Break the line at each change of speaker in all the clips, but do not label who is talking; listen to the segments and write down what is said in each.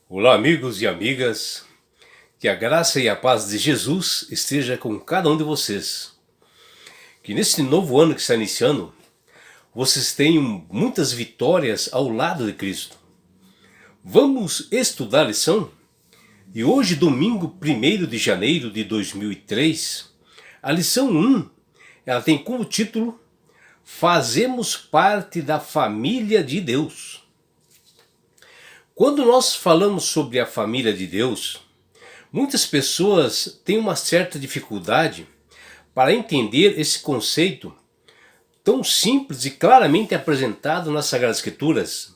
Olá, amigos e amigas, que a graça e a paz de Jesus esteja com cada um de vocês. Que nesse novo ano que está iniciando, vocês tenham muitas vitórias ao lado de Cristo. Vamos estudar a lição? E hoje, domingo 1º de janeiro de 2003, a lição 1, ela tem como título Fazemos parte da família de Deus. Quando nós falamos sobre a família de Deus, muitas pessoas têm uma certa dificuldade para entender esse conceito tão simples e claramente apresentado nas Sagradas Escrituras.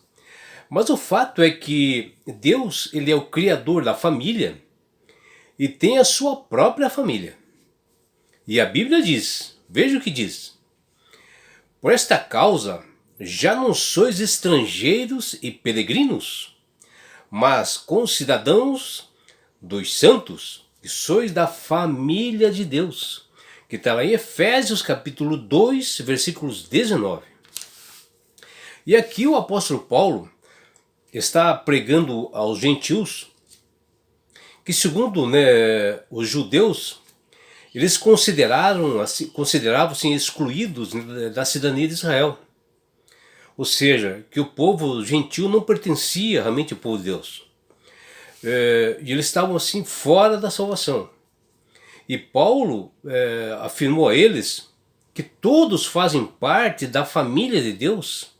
Mas o fato é que Deus, ele é o criador da família e tem a sua própria família. E a Bíblia diz, veja o que diz: por esta causa já não sois estrangeiros e peregrinos, mas concidadãos dos santos, e sois da família de Deus, que está lá em Efésios capítulo 2, versículos 19. E aqui o apóstolo Paulo está pregando aos gentios que, segundo os judeus, eles consideravam-se excluídos da cidadania de Israel. Ou seja, que o povo gentil não pertencia realmente ao povo de Deus. E eles estavam assim fora da salvação. E Paulo afirmou a eles que todos fazem parte da família de Deus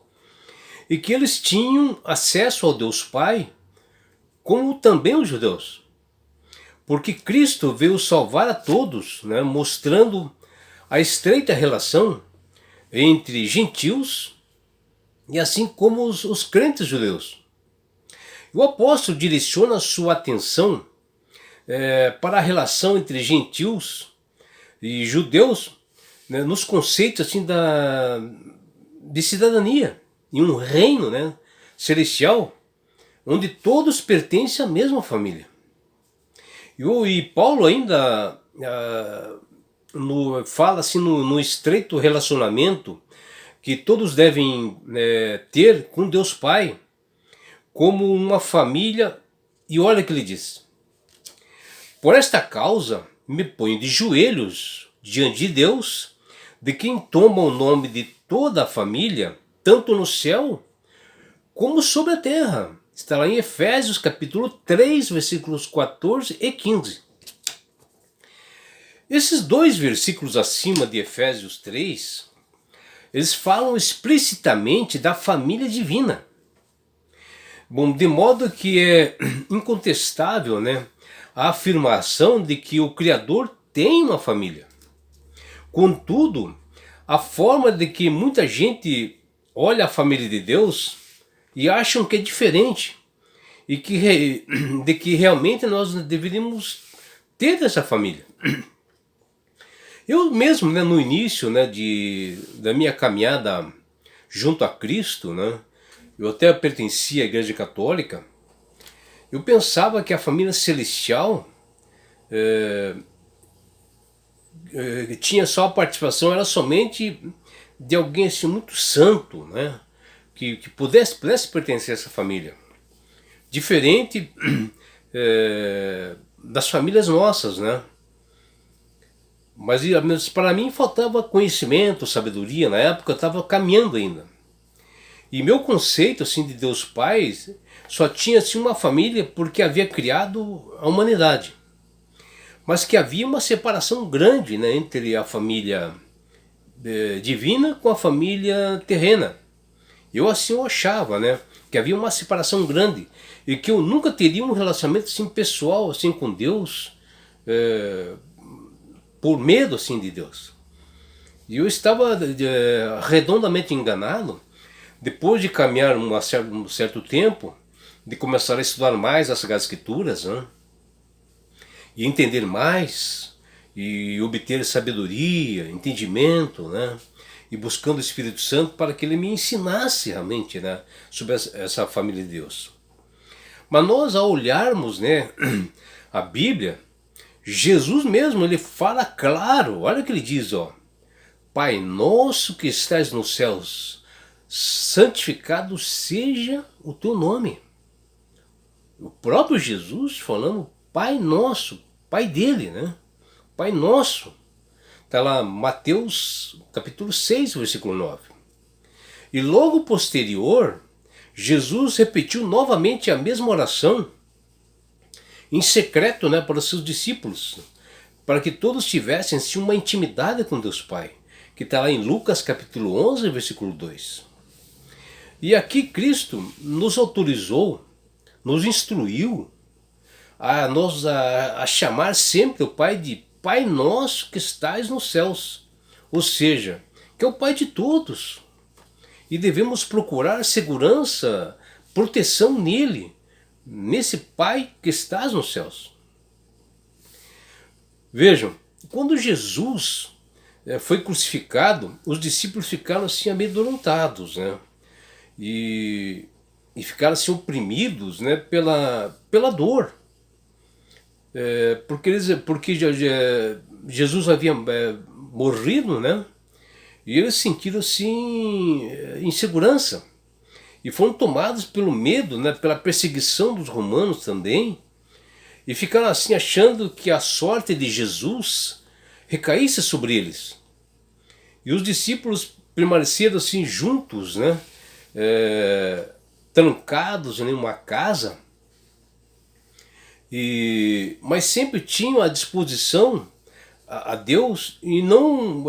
e que eles tinham acesso ao Deus Pai, como também os judeus. Porque Cristo veio salvar a todos, mostrando a estreita relação entre gentios e assim como os crentes judeus. O apóstolo direciona sua atenção para a relação entre gentios e judeus, nos conceitos assim de cidadania, em um reino celestial, onde todos pertencem à mesma família. E Paulo ainda fala assim no estreito relacionamento que todos devem ter com Deus Pai, como uma família. E olha o que ele diz: por esta causa me ponho de joelhos diante de Deus, de quem toma o nome de toda a família, tanto no céu como sobre a terra. Está lá em Efésios capítulo 3, versículos 14 e 15. Esses dois versículos acima de Efésios 3, eles falam explicitamente da família divina. Bom, de modo que é incontestável, a afirmação de que o Criador tem uma família. Contudo, a forma de que muita gente olha a família de Deus e acham que é diferente e de que realmente nós deveríamos ter essa família. Eu mesmo, no início da minha caminhada junto a Cristo, eu até pertencia à Igreja Católica, eu pensava que a família celestial tinha só a participação, era somente de alguém assim muito santo, que pudesse pertencer a essa família. Diferente das famílias nossas, Mas para mim faltava conhecimento, sabedoria. Na época eu estava caminhando ainda. E meu conceito assim de Deus Pai só tinha assim uma família porque havia criado a humanidade. Mas que havia uma separação grande entre a família divina com a família terrena. Eu assim eu achava, que havia uma separação grande e que eu nunca teria um relacionamento assim pessoal assim com Deus, por medo assim de Deus. E eu estava redondamente enganado. Depois de caminhar um certo tempo, de começar a estudar mais as Sagradas Escrituras, e entender mais, e obter sabedoria, entendimento, e buscando o Espírito Santo para que ele me ensinasse realmente sobre essa família de Deus. Mas nós, ao olharmos a Bíblia, Jesus mesmo, ele fala claro, olha o que ele diz, Pai nosso que estás nos céus, santificado seja o teu nome. O próprio Jesus falando Pai Nosso, Pai dele, né? Pai Nosso. Está lá Mateus capítulo 6, versículo 9. E logo posterior, Jesus repetiu novamente a mesma oração em secreto, né, para os seus discípulos, para que todos tivessem assim, uma intimidade com Deus Pai, que está lá em Lucas capítulo 11, versículo 2. E aqui Cristo nos autorizou, nos instruiu a chamar sempre o Pai de Pai Nosso que estais nos céus, ou seja, que é o Pai de todos. E devemos procurar segurança, proteção nele, nesse Pai que estás nos céus. Vejam, quando Jesus foi crucificado, os discípulos ficaram assim amedrontados, né? E ficaram assim oprimidos, né, pela dor. Porque Jesus havia morrido, né? E eles sentiram assim insegurança. E foram tomados pelo medo, né, pela perseguição dos romanos também. E ficaram assim achando que a sorte de Jesus recaísse sobre eles. E os discípulos permaneceram assim juntos, né? Trancados em uma casa. Mas sempre tinham à disposição a Deus e não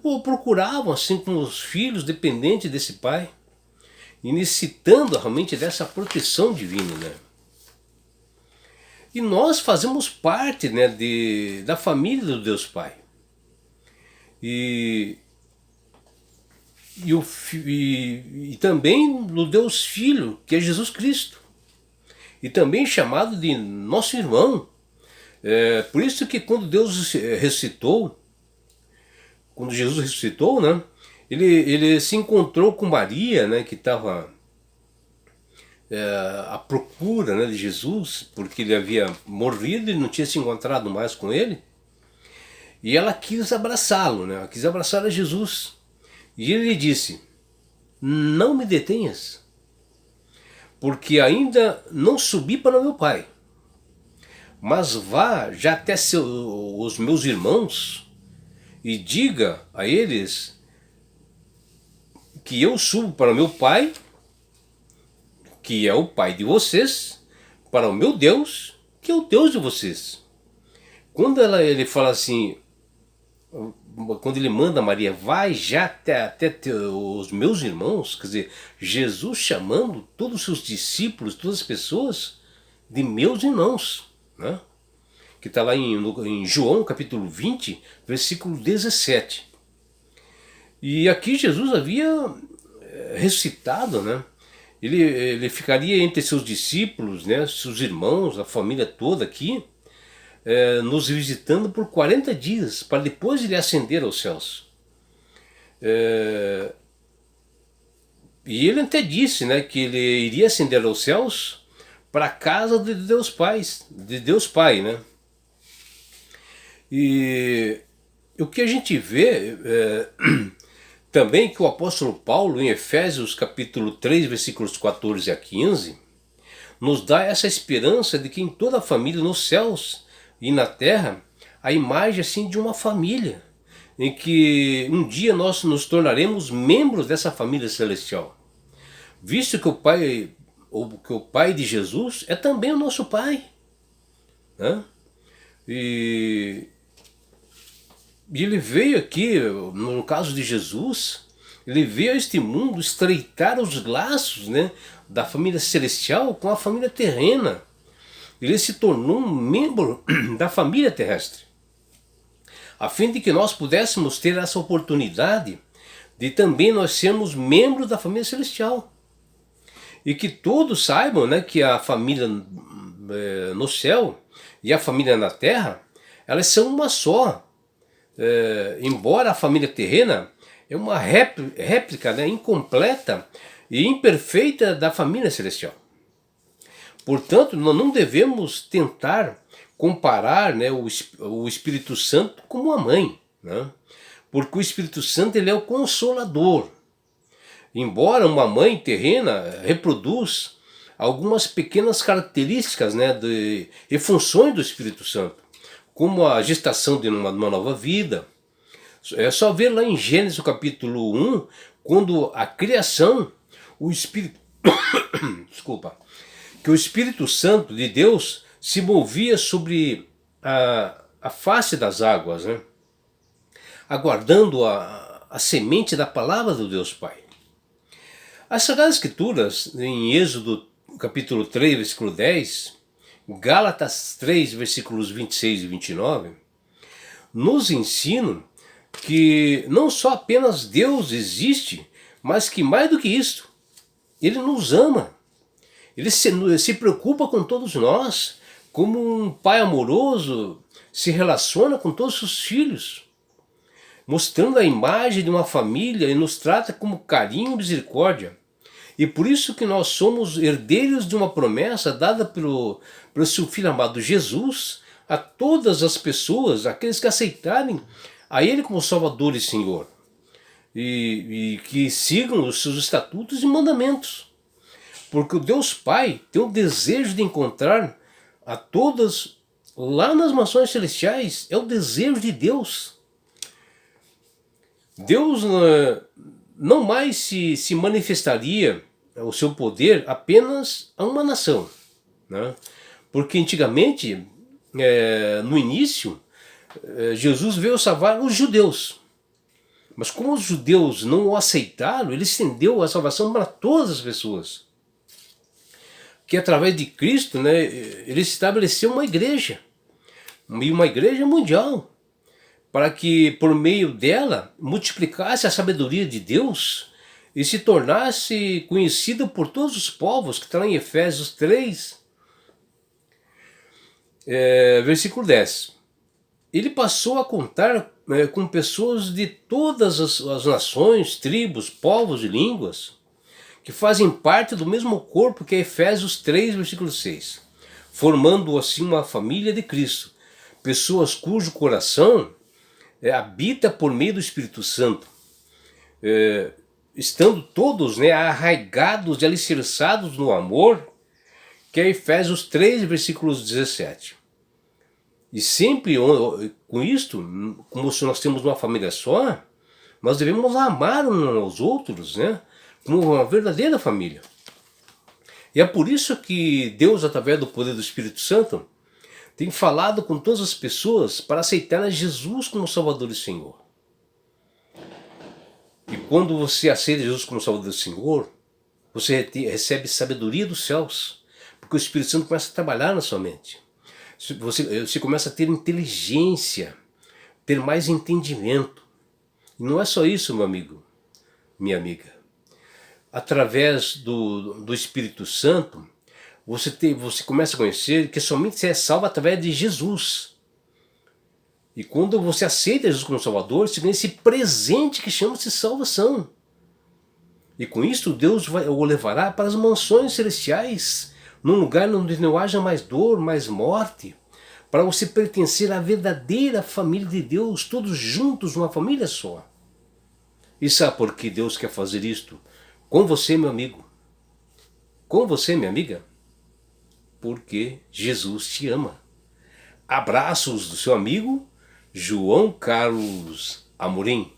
o procuravam assim como os filhos dependentes desse pai, e necessitando realmente dessa proteção divina, né? E nós fazemos parte, né, da família do Deus Pai. E também do Deus Filho, que é Jesus Cristo. E também chamado de nosso irmão. Por isso que quando Deus ressuscitou, quando Jesus ressuscitou, né, ele se encontrou com Maria, né, que estava à procura, né, de Jesus, porque ele havia morrido e não tinha se encontrado mais com ele. E ela quis abraçá-lo, né, ela quis abraçar a Jesus. E ele lhe disse: não me detenhas, porque ainda não subi para o meu Pai, mas vá já até os meus irmãos e diga a eles que eu subo para o meu Pai, que é o Pai de vocês, para o meu Deus, que é o Deus de vocês. Quando ele fala assim, quando ele manda Maria, vai já até os meus irmãos, quer dizer, Jesus chamando todos os seus discípulos, todas as pessoas, de meus irmãos, né? Que está lá em João capítulo 20, versículo 17. E aqui Jesus havia ressuscitado, né? Ele ficaria entre seus discípulos, né, seus irmãos, a família toda aqui, nos visitando por 40 dias, para depois ele ascender aos céus. E ele até disse, né, que ele iria ascender aos céus para a casa de Deus Pai, né? E o que a gente vê também que o apóstolo Paulo, em Efésios capítulo 3, versículos 14 a 15, nos dá essa esperança de que em toda a família, nos céus e na terra, a imagem assim de uma família, em que um dia nós nos tornaremos membros dessa família celestial, visto que o Pai de Jesus é também o nosso Pai, né? E ele veio aqui, no caso de Jesus, ele veio a este mundo estreitar os laços, né, da família celestial com a família terrena. Ele se tornou um membro da família terrestre, a fim de que nós pudéssemos ter essa oportunidade de também nós sermos membros da família celestial. E que todos saibam, né, que a família no céu e a família na terra, elas são uma só. Embora a família terrena é uma réplica, né, incompleta e imperfeita da família celestial. Portanto, nós não devemos tentar comparar, né, o Espírito Santo com uma mãe, né? Porque o Espírito Santo ele é o Consolador. Embora uma mãe terrena reproduz algumas pequenas características, né, e funções do Espírito Santo, como a gestação de uma nova vida. É só ver lá em Gênesis capítulo 1, quando a criação, o Espírito, desculpa, que o Espírito Santo de Deus se movia sobre a face das águas, né? Aguardando a semente da palavra do Deus Pai. As Sagradas Escrituras, em Êxodo capítulo 3, versículo 10, Gálatas 3, versículos 26 e 29, nos ensinam que não só apenas Deus existe, mas que mais do que isso, Ele nos ama. Ele se preocupa com todos nós, como um pai amoroso se relaciona com todos os seus filhos, mostrando a imagem de uma família e nos trata como carinho e misericórdia. E por isso que nós somos herdeiros de uma promessa dada pelo seu Filho amado Jesus a todas as pessoas, aqueles que aceitarem a Ele como Salvador e Senhor, e que sigam os seus estatutos e mandamentos. Porque o Deus Pai tem o desejo de encontrar a todas lá nas mansões celestiais. É o desejo de Deus. Deus não mais se manifestaria o seu poder apenas a uma nação, né? Porque antigamente, no início, Jesus veio salvar os judeus. Mas como os judeus não o aceitaram, ele estendeu a salvação para todas as pessoas. Que através de Cristo, né, ele estabeleceu uma igreja, e uma igreja mundial, para que por meio dela multiplicasse a sabedoria de Deus e se tornasse conhecida por todos os povos, que está lá em Efésios 3, versículo 10. Ele passou a contar com pessoas de todas as nações, tribos, povos e línguas, que fazem parte do mesmo corpo, que é Efésios 3, versículo 6, formando assim uma família de Cristo, pessoas cujo coração habita por meio do Espírito Santo, estando todos, né, arraigados e alicerçados no amor, que é Efésios 3, versículos 17. E sempre com isto, como se nós temos uma família só, nós devemos amar uns aos outros, né, como uma verdadeira família. E é por isso que Deus, através do poder do Espírito Santo, tem falado com todas as pessoas para aceitar Jesus como Salvador e Senhor. E quando você aceita Jesus como Salvador e Senhor, você recebe sabedoria dos céus, porque o Espírito Santo começa a trabalhar na sua mente. Você começa a ter inteligência, ter mais entendimento. E não é só isso, meu amigo, minha amiga. Através do Espírito Santo, você começa a conhecer que somente você é salvo através de Jesus. E quando você aceita Jesus como Salvador, você ganha esse presente que chama-se salvação. E com isso Deus o levará para as mansões celestiais, num lugar onde não haja mais dor, mais morte, para você pertencer à verdadeira família de Deus, todos juntos, numa família só. E sabe por que Deus quer fazer isto? Com você, meu amigo. Com você, minha amiga. Porque Jesus te ama. Abraços do seu amigo João Carlos Amorim.